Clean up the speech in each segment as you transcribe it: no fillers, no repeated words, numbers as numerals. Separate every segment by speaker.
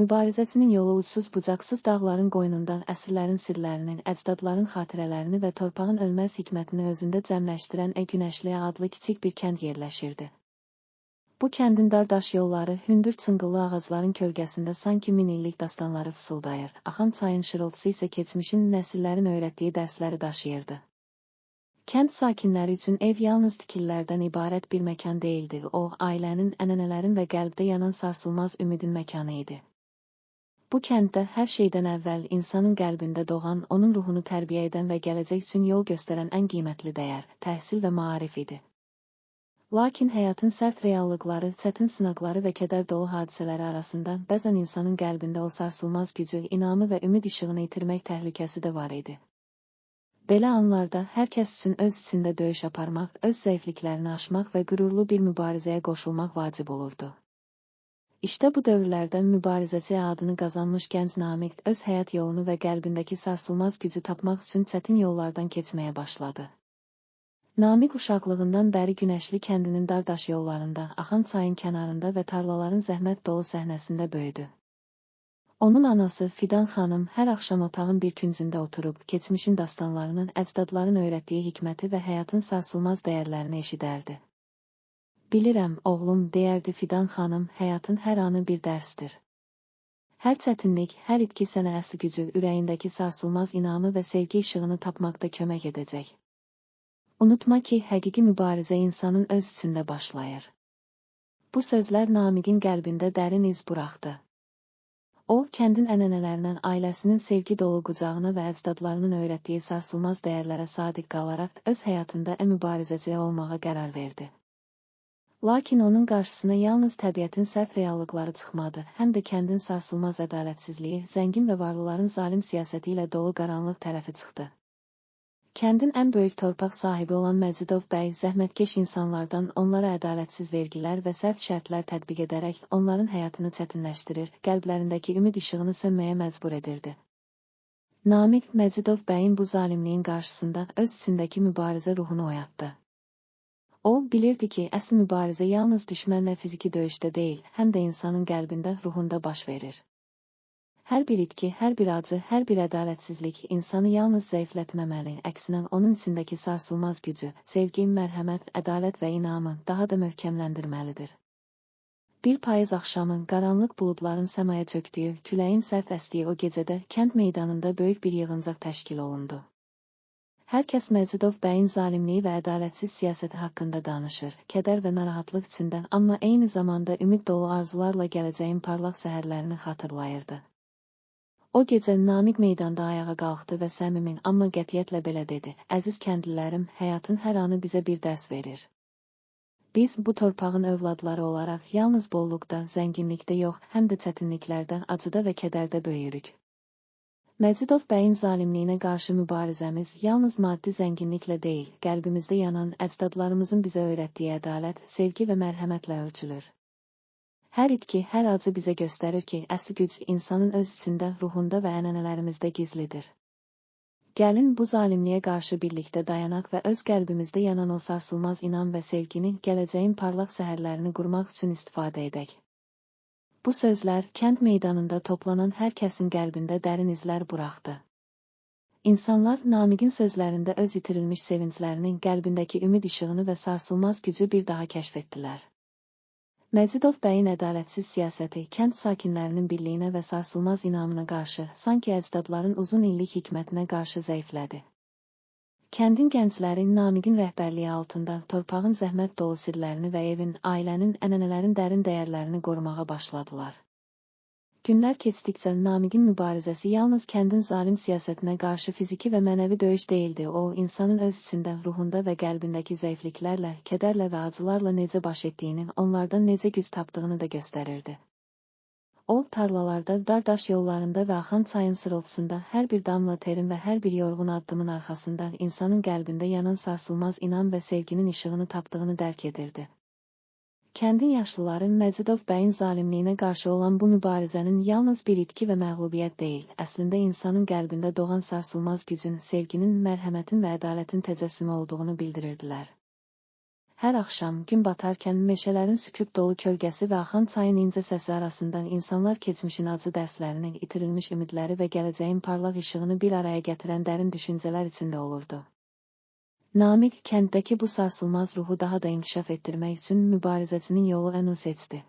Speaker 1: Mübarizəsinin yolu ucsuz-bucaqsız dağların qoynundan əsrlərin sirlərinin, əcdadların xatirələrini və torpağın ölməz hikmətini özündə cəmləşdirən Günəşliyə adlı kiçik bir kənd yerləşirdi. Bu kəndin dar daş yolları, hündür çınqıllı ağacların kölgəsində sanki min illik dastanları fısıldayır, axan çayın şırıltısı isə keçmişin nəsillərin öyrətdiyi dərsləri daşıyırdı. Kənd sakinləri üçün ev yalnız tikililərdən ibarət bir məkan deyildi, o, ailənin, ənənələrin və qəlbdə yanan sarsılmaz ümidin məkanı idi. Bu kənddə hər şeydən əvvəl insanın qəlbində doğan, onun ruhunu tərbiyə edən və gələcək üçün yol göstərən ən qiymətli dəyər, təhsil və maarif idi. Lakin həyatın sərt reallıqları, çətin sınaqları və kədər dolu hadisələri arasında bəzən insanın qəlbində o sarsılmaz gücü, inamı və ümid işığını itirmək təhlükəsi də var idi. Belə anlarda hər kəs üçün öz içində döyüş aparmaq, öz zəifliklərini aşmaq və qürurlu bir mübarizəyə qoşulmaq vacib olurdu. İşte bu dövrlərdə mübarizəçi adını qazanmış gənc Namiq öz həyat yolunu və qəlbindəki sarsılmaz gücü tapmaq üçün çətin yollardan keçməyə başladı. Namiq uşaqlığından bəri Günəşli kəndinin dar daş yollarında, axan çayın kənarında və tarlaların zəhmət dolu səhnəsində böyüdü. Onun anası Fidan xanım hər axşam otağın bir küncündə oturub, keçmişin dastanlarının, əcdadların öyrətdiyi hikməti və həyatın sarsılmaz dəyərlərini eşidərdi. Bilirəm, oğlum, deyərdi Fidan xanım, həyatın hər anı bir dərsdir. Hər çətinlik, hər itki sənə əsl gücü, ürəyindəki sarsılmaz inamı və sevgi işığını tapmaqda kömək edəcək. Unutma ki, həqiqi mübarizə insanın öz içində başlayır. Bu sözlər Namiqin qəlbində dərin iz buraxdı. O, kəndin ənənələrindən, ailəsinin sevgi dolu qucağına və əcdadlarının öyrətdiyi sarsılmaz dəyərlərə sadiq qalaraq öz həyatında mübarizəçi olmağa qərar verdi. Lakin onun qarşısına yalnız təbiətin sərt reallıqları çıxmadı, həm də kəndin sarsılmaz ədalətsizliyi, zəngin və varlıların zalim siyasəti ilə dolu qaranlıq tərəfi çıxdı. Kəndin ən böyük torpaq sahibi olan Məcidov bəy zəhmətkeş insanlardan onlara ədalətsiz vergilər və sərt şərtlər tətbiq edərək onların həyatını çətinləşdirir, qəlblərindəki ümid işığını sönməyə məcbur edirdi. Namiq Məcidov bəyin bu zalimliyin qarşısında öz içindəki mübarizə ruhunu oyatdı. O, bilirdi ki, əsl mübarizə yalnız düşmənlə fiziki döyüşdə deyil, həm də insanın qəlbində, ruhunda baş verir. Hər bir itki, hər bir acı, hər bir ədalətsizlik insanı yalnız zəiflətməməli, əksinə onun içindəki sarsılmaz gücü, sevgi, mərhəmət, ədalət və inamı daha da möhkəmləndirməlidir. Bir payız axşamı qaranlıq buludların səmaya çöktüyü, küləyin sərt əsdiyi o gecədə kənd meydanında böyük bir yığıncaq təşkil olundu. Hər kəs Məcidov bəyin zalimliyi və ədalətsiz siyasəti haqqında danışır, kədər və narahatlıq içində, amma eyni zamanda ümid dolu arzularla gələcəyin parlaq səhərlərini xatırlayırdı. O gecə Namiq meydanda ayağa qalxdı və səmimi, amma qətiyyətlə belə dedi: "Əziz kəndlilərim, həyatın hər anı bizə bir dərs verir. Biz bu torpağın övladları olaraq yalnız bolluqda, zənginlikdə yox, həm də çətinliklərdə, acıda və kədərdə böyüyürük. Məcidov bəyin zalimliyinə qarşı mübarizəmiz yalnız maddi zənginliklə deyil, qəlbimizdə yanan, əcdadlarımızın bizə öyrətdiyi ədalət, sevgi və mərhəmətlə ölçülür. Hər itki, hər acı bizə göstərir ki, əsl güc insanın öz içində, ruhunda və ənənələrimizdə gizlidir. Gəlin bu zalimliyə qarşı birlikdə dayanaq və öz qəlbimizdə yanan o sarsılmaz inam və sevgini, gələcəyin parlaq səhərlərini qurmaq üçün istifadə edək." Bu sözlər kənd meydanında toplanan hər kəsin qəlbində dərin izlər buraxdı. İnsanlar Namiqin sözlərində öz itirilmiş sevinclərinin, qəlbindəki ümid işığını və sarsılmaz gücü bir daha kəşf etdilər. Məcidov bəyin ədalətsiz siyasəti kənd sakinlərinin birliyinə və sarsılmaz inamına qarşı, sanki əcdadların uzun illik hikmətinə qarşı zəiflədi. Kəndin gəncləri Namiqin rəhbərliyi altında torpağın zəhmət dolu sirlərini və evin, ailənin, ənənələrin dərin dəyərlərini qorumağa başladılar. Günlər keçdikcə Namiqin mübarizəsi yalnız kəndin zalim siyasətinə qarşı fiziki və mənəvi döyüş deyildi, o, insanın öz içində, ruhunda və qəlbindəki zəifliklərlə, kədərlə və acılarla necə baş etdiyini, onlardan necə güc tapdığını da göstərirdi. O, tarlalarda, dar daş yollarında və axan çayın sırıltısında hər bir damla terin və hər bir yorğun addımın arxasında insanın qəlbində yanan sarsılmaz inam və sevginin işığını tapdığını dərk edirdi. Kəndin yaşlıları Məcidov bəyin zalimliyinə qarşı olan bu mübarizənin yalnız bir itki və məğlubiyyət deyil, əslində insanın qəlbində doğan sarsılmaz gücün, sevginin, mərhəmətin və ədalətin təcəssümü olduğunu bildirirdilər. Hər axşam, gün batarkən meşələrin sükut dolu kölgəsi və axan çayın incə səsi arasından insanlar keçmişin acı dərslərini, itirilmiş ümidləri və gələcəyin parlaq işığını bir araya gətirən dərin düşüncələr içində olurdu. Namiq, kənddəki bu sarsılmaz ruhu daha da inkişaf etdirmək üçün mübarizəsinin yolu ən seçdi.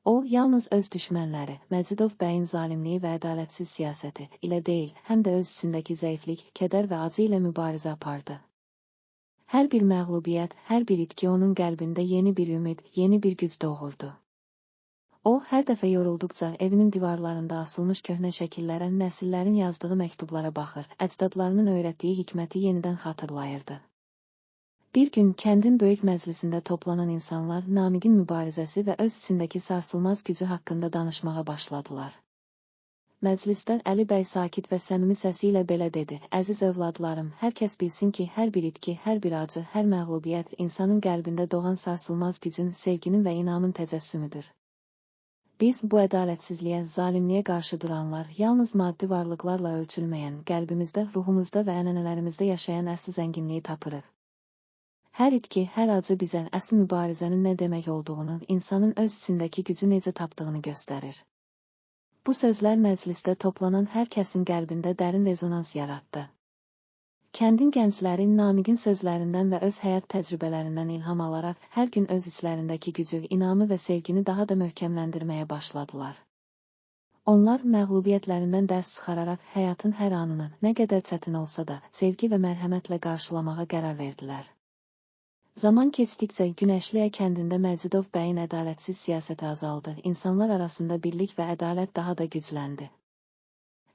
Speaker 1: O, yalnız öz düşmənləri, Məcidov bəyin zalimliyi və ədalətsiz siyasəti ilə deyil, həm də öz içindəki zəiflik, kədər və acı ilə mübarizə apardı. Hər bir məğlubiyyət, hər bir itki onun qəlbində yeni bir ümid, yeni bir güc doğurdu. O, hər dəfə yorulduqca evinin divarlarında asılmış köhnə şəkillərə, nəsillərin yazdığı məktublara baxır, əcdadlarının öyrətdiyi hikməti yenidən xatırlayırdı. Bir gün kəndin böyük məclisində toplanan insanlar Namiqin mübarizəsi və öz içindəki sarsılmaz gücü haqqında danışmağa başladılar. Məclisdə Əli bəy sakit və səmimi səsi ilə belə dedi: "Əziz övladlarım, hər kəs bilsin ki, hər bir itki, hər bir acı, hər məğlubiyyət insanın qəlbində doğan sarsılmaz gücün, sevginin və inamın təcəssümüdür. Biz bu ədalətsizliyə, zalimliyə qarşı duranlar, yalnız maddi varlıqlarla ölçülməyən, qəlbimizdə, ruhumuzda və ənənələrimizdə yaşayan əsl zənginliyi tapırıq. Hər itki, hər acı bizə əsl mübarizənin nə demək olduğunu, insanın öz içindəki gücü necə tapdığını göstərir." Bu sözlər məclisdə toplanan hər kəsin qəlbində dərin rezonans yaratdı. Kəndin gəncləri Namiqin sözlərindən və öz həyat təcrübələrindən ilham alaraq hər gün öz içlərindəki gücü, inamı və sevgini daha da möhkəmləndirməyə başladılar. Onlar məğlubiyyətlərindən dərs çıxararaq həyatın hər anını, nə qədər çətin olsa da, sevgi və mərhəmətlə qarşılamağa qərar verdilər. Zaman keçdikcə Günəşliyə kəndində Məcidov bəyin ədalətsiz siyasəti azaldı, insanlar arasında birlik və ədalət daha da gücləndi.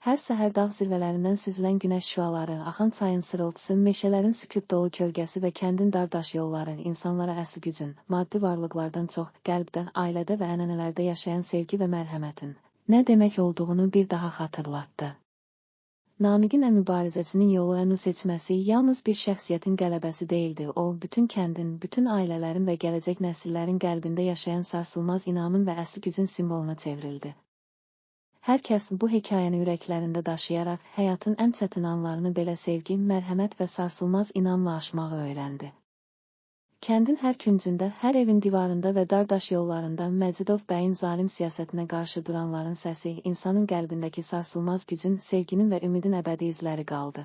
Speaker 1: Hər səhər dağ zirvələrindən süzülən günəş şüaları, axan çayın sırıltısı, meşələrin sükut dolu kölgəsi və kəndin dardaş yolları insanlara əsl gücün, maddi varlıqlardan çox, qəlbdə, ailədə və ənənələrdə yaşayan sevgi və mərhəmətin nə demək olduğunu bir daha xatırlatdı. Namiqin mübarizəsinin yolu ən seçməsi yalnız bir şəxsiyyətin qələbəsi deyildi, o, bütün kəndin, bütün ailələrin və gələcək nəsillərin qəlbində yaşayan sarsılmaz inamın və əsl gücün simvoluna çevrildi. Hər kəs bu hekayəni ürəklərində daşıyaraq həyatın ən çətin anlarını belə sevgi, mərhəmət və sarsılmaz inamla aşmağı öyrəndi. Kəndin hər küncündə, hər evin divarında və dardaş yollarında Məcidov bəyin zalim siyasətinə qarşı duranların səsi, insanın qəlbindəki sarsılmaz gücün, sevginin və ümidin əbədi izləri qaldı.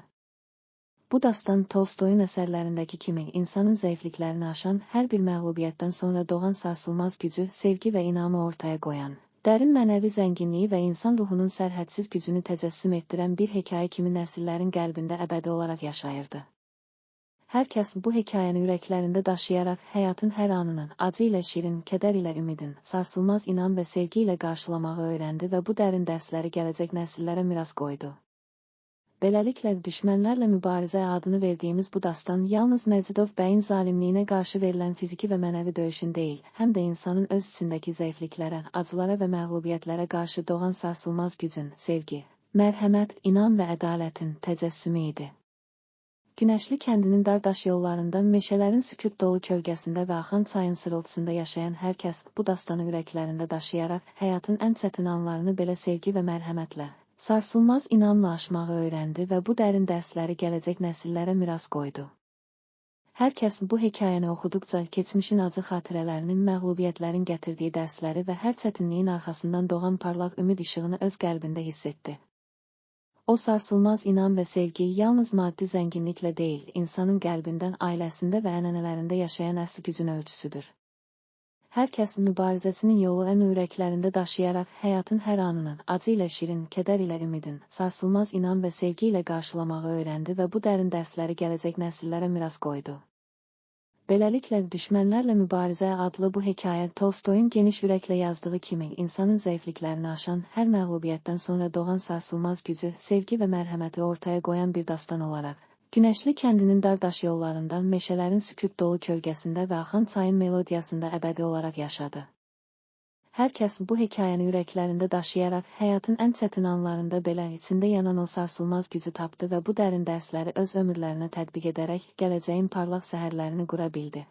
Speaker 1: Bu dastan Tolstoyun əsərlərindəki kimi insanın zəifliklərini aşan, hər bir məğlubiyyətdən sonra doğan sarsılmaz gücü, sevgi və inamı ortaya qoyan, dərin mənəvi zənginliyi və insan ruhunun sərhədsiz gücünü təcəssüm etdirən bir hekayə kimi nəsillərin qəlbində əbədi olaraq yaşayırdı. Hər kəs bu hekayəni ürəklərində daşıyaraq həyatın hər anının, acı ilə şirin, kədər ilə ümidin, sarsılmaz inam və sevgi ilə qarşılamağı öyrəndi və bu dərin dərsləri gələcək nəsillərə miras qoydu. Beləliklə, düşmənlərlə mübarizə adını verdiyimiz bu dastan yalnız Məcidov bəyin zalimliyinə qarşı verilən fiziki və mənəvi döyüşün deyil, həm də insanın öz içindəki zəifliklərə, acılara və məğlubiyyətlərə qarşı doğan sarsılmaz gücün, sevgi, mərhəmət, inam və ədalətin təcəssümü idi. Günəşli kəndinin dardaş yollarında, meşələrin sükut dolu kölgəsində və axan çayın sırıltısında yaşayan hər kəs bu dastanı ürəklərində daşıyaraq həyatın ən çətin anlarını belə sevgi və mərhəmətlə, sarsılmaz inamla aşmağı öyrəndi və bu dərin dərsləri gələcək nəsillərə miras qoydu. Hər kəs bu hekayəni oxuduqca keçmişin acı xatirələrinin, məğlubiyyətlərin gətirdiyi dərsləri və hər çətinliyin arxasından doğan parlaq ümid işığını öz qəlbində hiss etdi. O sarsılmaz inam və sevgi yalnız maddi zənginliklə deyil, insanın qəlbindən, ailəsində və ənənələrində yaşayan əsl gücün ölçüsüdür. Hər kəs mübarizəsinin yolu ən ürəklərində daşıyaraq həyatın hər anının, acı ilə şirin, kədər ilə ümidin, sarsılmaz inam və sevgi ilə qarşılamağı öyrəndi və bu dərin dərsləri gələcək nəsillərə miras qoydu. Beləliklə, Düşmənlərlə mübarizə adlı bu hekayə Tolstoyun geniş ürəklə yazdığı kimi insanın zəifliklərini aşan, hər məğlubiyyətdən sonra doğan sarsılmaz gücü, sevgi və mərhəməti ortaya qoyan bir dastan olaraq, Günəşli kəndinin dardaş yollarında, meşələrin sükut dolu kölgəsində və axan çayın melodiyasında əbədi olaraq yaşadı. Hər kəs bu hekayəni ürəklərində daşıyaraq həyatın ən çətin anlarında belə içində yanan o sarsılmaz gücü tapdı və bu dərin dərsləri öz ömürlərinə tətbiq edərək gələcəyin parlaq səhərlərini qura bildi.